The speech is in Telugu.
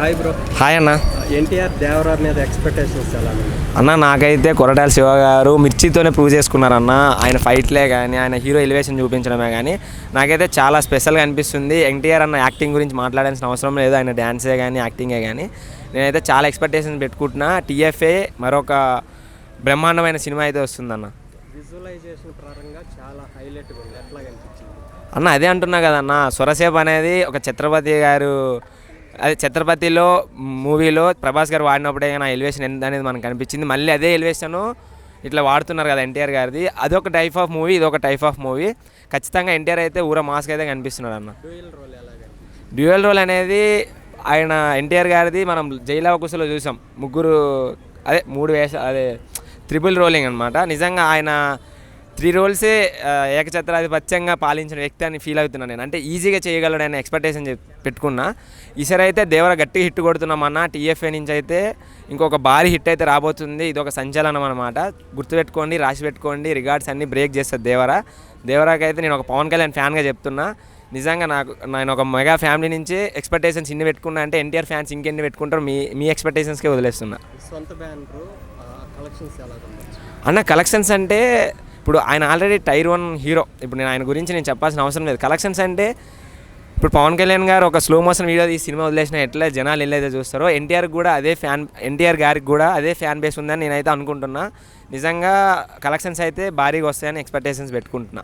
Hi bro. హాయ్ అన్న. ఎన్టీఆర్ దేవరా మీద ఎక్స్పెక్టేషన్స్ ఎలా ఉన్నాయి అన్న? నాకైతే కొరటాల శివ గారు మిర్చితోనే ప్రూవ్ చేసుకున్నారన్న. ఆయన ఫైట్లే కానీ ఆయన హీరో ఎలివేషన్ చూపించడమే కానీ నాకైతే చాలా స్పెషల్గా అనిపిస్తుంది. ఎన్టీఆర్ అన్న యాక్టింగ్ గురించి మాట్లాడాల్సిన అవసరం లేదు. ఆయన డ్యాన్సే కానీ యాక్టింగే కానీ నేనైతే చాలా ఎక్స్పెక్టేషన్స్ పెట్టుకుంటున్నా. టీఎఫ్ఏ మరొక బ్రహ్మాండమైన సినిమా అయితే వస్తుందన్న. విజువలైజేషన్ పరంగా చాలా హైలైట్గా ఉంది. ఎట్లా కనిపించింది అన్న? అదే అంటున్నా కదన్న, సొరసేపు అనేది ఒక ఛత్రపతి గారు, అదే ఛత్రపతిలో మూవీలో ప్రభాస్ గారు వాడినప్పుడే నా ఎలివేషన్ ఎంత అనేది మనకు కనిపించింది. మళ్ళీ అదే ఎలివేషను ఇట్లా వాడుతున్నారు కదా ఎన్టీఆర్ గారిది. అదొక టైప్ ఆఫ్ మూవీ, ఇదొక టైప్ ఆఫ్ మూవీ. ఖచ్చితంగా ఎన్టీఆర్ అయితే ఊర మాస్క్ అయితే కనిపిస్తున్నాడు అన్న. డ్యూయల్ రోల్ అనేది ఆయన ఎన్టీఆర్ గారిది మనం జైలవకుశలో చూసాం. ముగ్గురు అదే మూడు అదే త్రిబుల్ రోలింగ్ అనమాట. నిజంగా ఆయన 3 రోల్సే ఏకఛత్రాధిపత్యంగా పాలించిన వ్యక్తి అని ఫీల్ అవుతున్నాను నేను. అంటే ఈజీగా చేయగలడు ఆయన ఎక్స్పెక్టేషన్ పెట్టుకున్నా. ఈసారి అయితే దేవర గట్టిగా హిట్ కొడుతున్నామన్న. టీఎఫ్ఏ నుంచి అయితే ఇంకొక భారీ హిట్ అయితే రాబోతుంది. ఇది ఒక సంచలనం అనమాట. గుర్తుపెట్టుకోండి, రాసి పెట్టుకోండి. రికార్డ్స్ అన్నీ బ్రేక్ చేస్తుంది దేవరాకి అయితే నేను ఒక పవన్ కళ్యాణ్ ఫ్యాన్గా చెప్తున్నా. నిజంగా నేను ఒక మెగా ఫ్యామిలీ నుంచి ఎక్స్పెక్టేషన్స్ ఇన్ని పెట్టుకున్నా అంటే ఎన్టీఆర్ ఫ్యాన్స్ ఇంకెన్ని పెట్టుకుంటారు, మీ ఎక్స్పెక్టేషన్స్కే వదిలేస్తున్నా. సొంత బ్యానర్ కలెక్షన్స్ ఎలా అన్న? కలెక్షన్స్ అంటే ఇప్పుడు ఆయన ఆల్రెడీ టైర్ 1 హీరో. ఇప్పుడు ఆయన గురించి నేను చెప్పాల్సిన అవసరం లేదు. కలెక్షన్స్ అంటే ఇప్పుడు పవన్ కళ్యాణ్ గారు ఒక స్లో మోషన్ వీడియో ఈ సినిమా వదిలేసిన ఎట్లా జనాలు వెళ్ళైతే చూస్తారో ఎన్టీఆర్ గారికి కూడా అదే ఫ్యాన్ బేస్ ఉందని నేనైతే అనుకుంటున్నా. నిజంగా కలెక్షన్స్ అయితే భారీగా వస్తాయని ఎక్స్పెక్టేషన్స్ పెట్టుకుంటున్నా.